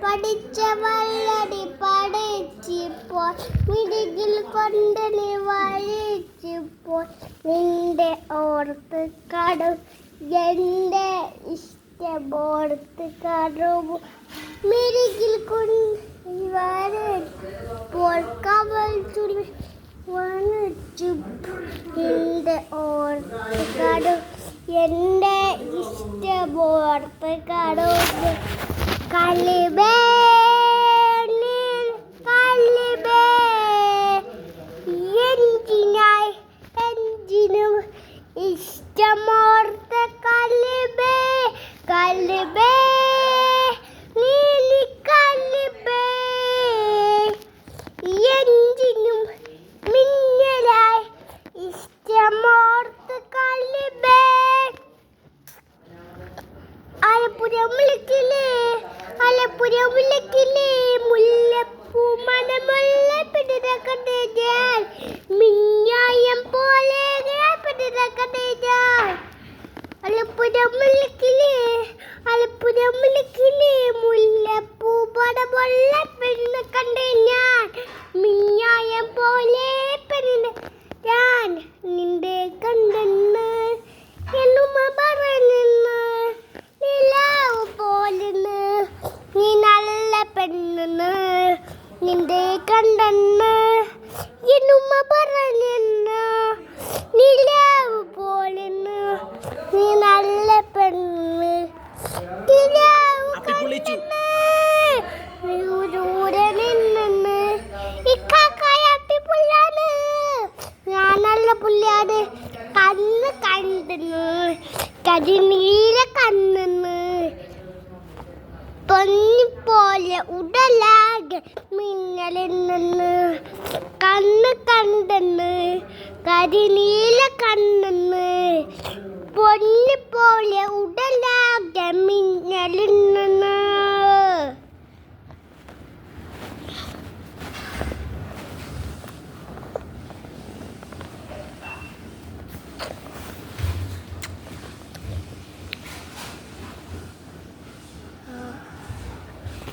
പഠിച്ചവളടി പഠിച്ചിപ്പോൾ മിടുകിൽ കൊണ്ട് നീ വഴിച്ചിപ്പോൾ നിന്റെ ഓർത്ത് കടു എൻ്റെ ഇഷ്ടമോർത്ത് കടവും മിടുകിൽ കൊണ്ട് വരപ്പോൾ കവൽ ചുരി വനച്ചുപ്പോൾ നിന്റെ ഓർത്ത് കടു എൻ്റെ ഇഷ്ടമോർത്ത് കടവും കലിബേ കലിബേ എന്തിനായി എന്തിനും ഇഷ്ടമോർത്ത കലിബേ കലിബേ നീലി കലിബേ എന്തിനും മിന്നലായി ഇഷ്ടമോർത്ത കലിബേ ആലപ്പുഴ വിളക്കിലേ മുല്ലപ്പൂ മണമുള്ള പിടിതക്കട്ടെ ഞാൻ മിന്നായം പോലെ പിടിതക്കട്ടെ ഞാൻ ആലപ്പുഴ വിളക്കിലേ മുല്ലപ്പൂ മണമുള്ള പിടിതക്കട്ടെ ഞാൻ മിന്നായം പോലെ ഞാൻ നിന്റെ കണ്ടെന്ന് എന്നുമ പറഞ്ഞെന്ന് നിലാവ് പോലെന്ന് നീ നല്ല പെണ്ണെന്ന് നിന്റെ കണ്ടെന്ന് എന്നുമ പറഞ്ഞെന്ന് നിലാവ് പോലെന്ന് നീ നല്ല പെണ്ണ് നിലാവ് കണ്ടെന്ന് ദൂരെ നിന്നെന്ന് ഇക്കാക്കായാട്ടി പുല്ലാണ് ഞാൻ നല്ല പുല്ലാണ് കണ്ണ് കണ്ടെന്ന് കരിനീല കണ്ണെന്ന് പൊന്നിപ്പോലെ ഉടലാകെ മിന്നലെന്ന് കണ്ണ് കണ്ടെന്ന് കരിനീല കണ്ണെന്ന് പൊന്നിപ്പോലെ ഉടലാകെ മിന്നലെന്ന്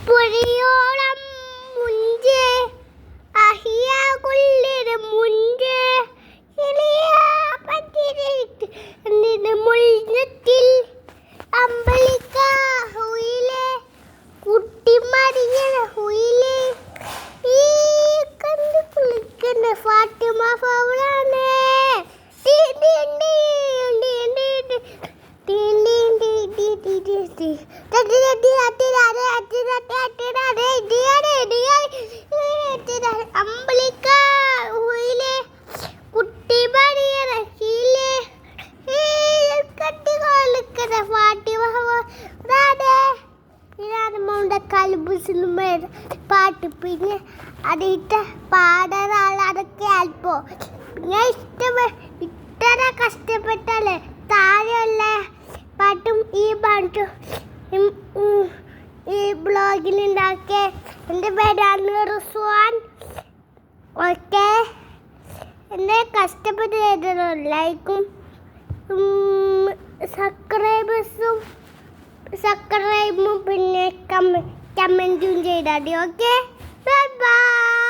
പുരിയോളം മുഞ്ചേ അഹിയ കൊള്ളിര മുഞ്ചേ ഇളിയ പറ്റിരിട്ട് നിന്റെ മുൾഞ്ഞത്തിൽ അമ്പലിക്ക ഹുയിലെ കുട്ടിമറിയ ഹുയിലെ ഈ കണ്ടു കുളിക്കുന്ന ഫാത്തിമ ഫൗറാനെ അമ്പലിക്ക ഹുയിലെ കുട്ടി മറിയറഹിലെ കട്ടികൊള്ളിക്കുന്ന ഫാത്തിമ ഫൗറാനെ കൽബുസിലും പാട്ട് പിന്നെ അതിട്ട് പാടാൻ അതൊക്കെ അല്പോ പിന്നെ ഇത്ര കഷ്ടപ്പെട്ടാലേ താഴെയുള്ള പാട്ടും ഈ പാട്ടും ഈ ബ്ലോഗിൽ ഉണ്ടാക്കിയ എൻ്റെ പേരാണ് റിസ്വാൻ. ഓക്കെ, എൻ്റെ കഷ്ടപ്പെട്ട് ചെയ്തത് ലൈക്കും സബ്സ്ക്രൈബും പിന്നെ കമൻറ്റും ചെയ്താൽ മതി. Okay, bye bye.